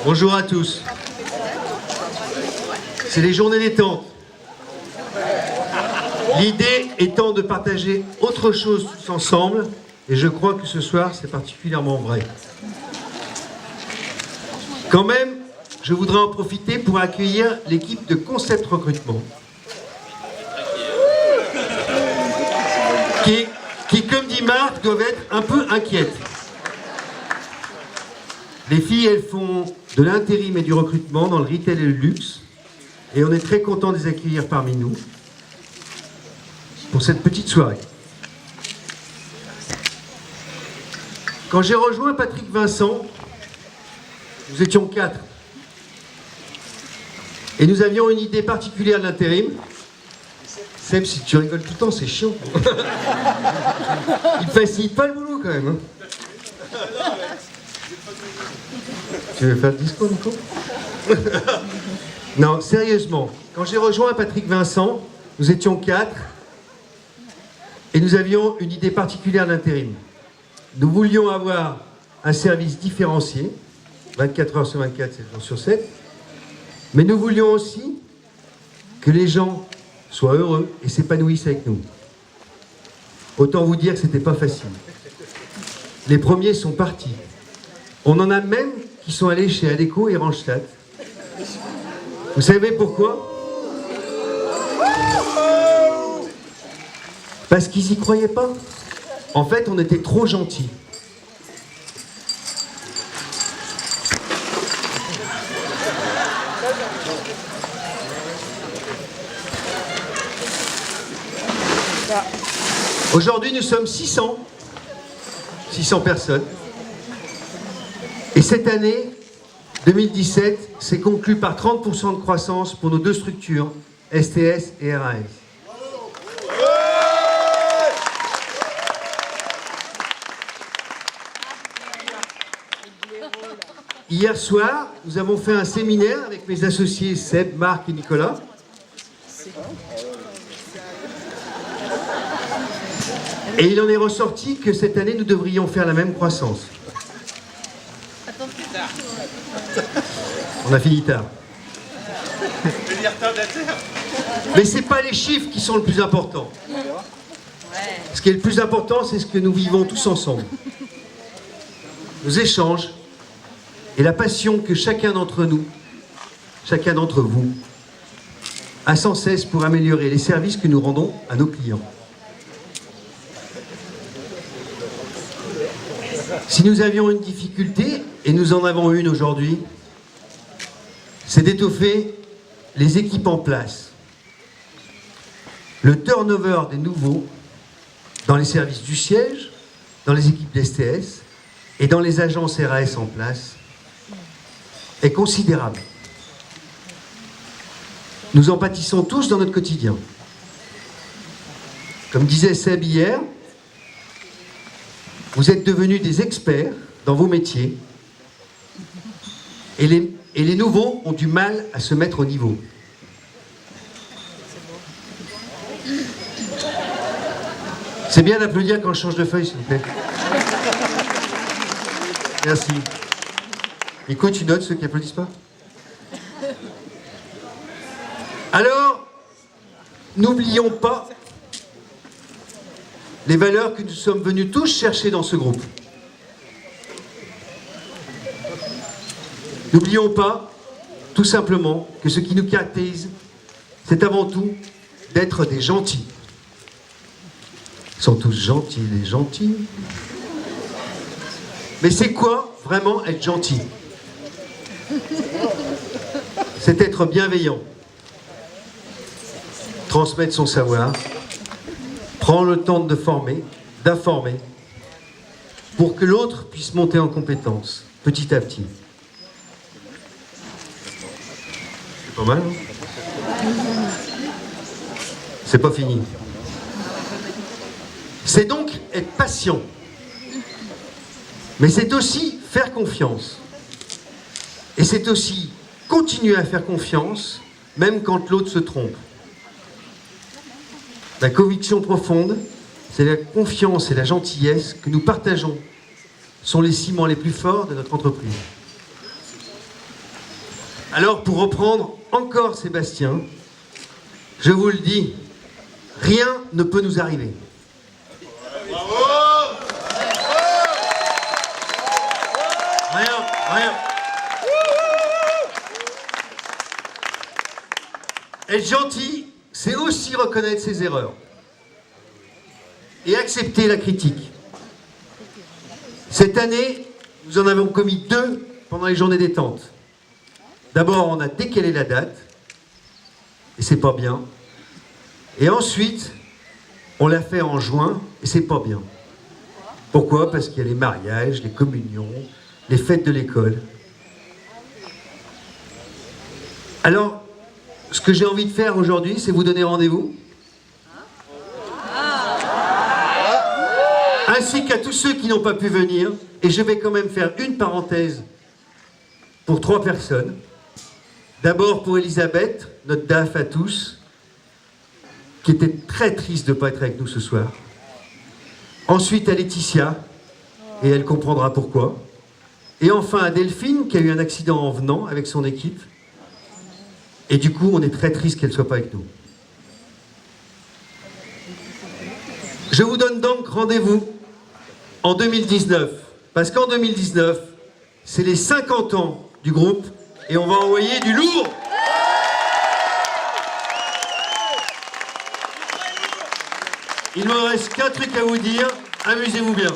Bonjour à tous. C'est les journées détente. L'idée étant de partager autre chose tous ensemble, et je crois que ce soir c'est particulièrement vrai. Quand même, je voudrais en profiter pour accueillir l'équipe de Concept Recrutement, qui, comme dit Marc, doivent être un peu inquiètes. Les filles, elles font de l'intérim et du recrutement dans le retail et le luxe, et on est très content de les accueillir parmi nous pour cette petite soirée. Quand j'ai rejoint Patrick Vincent, nous étions 4. Et nous avions une idée particulière de l'intérim. Seb, si tu rigoles tout le temps, c'est chiant. Il ne facilite pas le boulot quand même. Hein. Tu veux faire le discours, Nico? Non, sérieusement, quand j'ai rejoint Patrick Vincent, nous étions 4 et nous avions une idée particulière de l'intérim. Nous voulions avoir un service différencié, 24 heures sur 24, 7 jours sur 7, mais nous voulions aussi que les gens soient heureux et s'épanouissent avec nous. Autant vous dire que c'était pas facile. Les premiers sont partis. On en a même qui sont allés chez Adecco et Randstad. Vous savez pourquoi? Parce qu'ils y croyaient pas. En fait, on était trop gentils. Aujourd'hui, nous sommes 600 personnes. Et cette année, 2017, s'est conclue par 30% de croissance pour nos deux structures, STS et RAS. Hier soir, nous avons fait un séminaire avec mes associés Seb, Marc et Nicolas. Et il en est ressorti que cette année, nous devrions faire la même croissance. On a fini tard. Mais ce n'est pas les chiffres qui sont le plus important. Ce qui est le plus important, c'est ce que nous vivons tous ensemble. Nos échanges et la passion que chacun d'entre nous, chacun d'entre vous, a sans cesse pour améliorer les services que nous rendons à nos clients. Si nous avions une difficulté, et nous en avons une aujourd'hui, c'est d'étoffer les équipes en place. Le turnover des nouveaux dans les services du siège, dans les équipes d'STS et dans les agences RAS en place est considérable. Nous en pâtissons tous dans notre quotidien. Comme disait Seb hier, vous êtes devenus des experts dans vos métiers et les nouveaux ont du mal à se mettre au niveau. C'est bien d'applaudir quand je change de feuille, s'il vous plaît. Merci. Nico, tu notes ceux qui applaudissent pas? Alors, n'oublions pas les valeurs que nous sommes venus tous chercher dans ce groupe. N'oublions pas, tout simplement, que ce qui nous caractérise, c'est avant tout d'être des gentils. Ils sont tous gentils, les gentils. Mais c'est quoi, vraiment, être gentil? C'est être bienveillant, transmettre son savoir, prendre le temps de former, d'informer, pour que l'autre puisse monter en compétence, petit à petit. C'est pas mal, hein? C'est pas fini. C'est donc être patient. Mais c'est aussi faire confiance. Et c'est aussi continuer à faire confiance, même quand l'autre se trompe. La conviction profonde, c'est la confiance et la gentillesse que nous partageons, sont les ciments les plus forts de notre entreprise. Alors, pour reprendre encore Sébastien, je vous le dis, rien ne peut nous arriver. Rien. Être gentil, c'est aussi reconnaître ses erreurs et accepter la critique. Cette année, nous en avons commis 2 pendant les journées détente. D'abord, on a décalé la date, et c'est pas bien. Et ensuite, on l'a fait en juin, et c'est pas bien. Pourquoi? Parce qu'il y a les mariages, les communions, les fêtes de l'école. Alors, ce que j'ai envie de faire aujourd'hui, c'est vous donner rendez-vous. Ainsi qu'à tous ceux qui n'ont pas pu venir. Et je vais quand même faire une parenthèse pour 3 personnes. D'abord pour Elisabeth, notre DAF à tous, qui était très triste de ne pas être avec nous ce soir. Ensuite à Laetitia, et elle comprendra pourquoi. Et enfin à Delphine, qui a eu un accident en venant avec son équipe. Et du coup, on est très triste qu'elle ne soit pas avec nous. Je vous donne donc rendez-vous en 2019. Parce qu'en 2019, c'est les 50 ans du groupe et on va envoyer du lourd. Il me reste qu'un truc à vous dire. Amusez-vous bien.